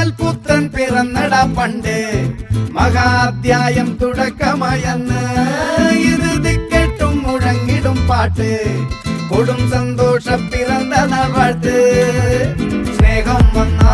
സാക്ഷാൽ പുത്രൻ പിറന്നട പണ്ട് മഹാധ്യായം തുടക്കമായെന്ന് ഇത് കേട്ടും മുഴങ്ങിടും പാട്ട് കൊടും സന്തോഷ പിറന്ന നാൾ വാഴ്ത്ത് സ്നേഹം വന്ന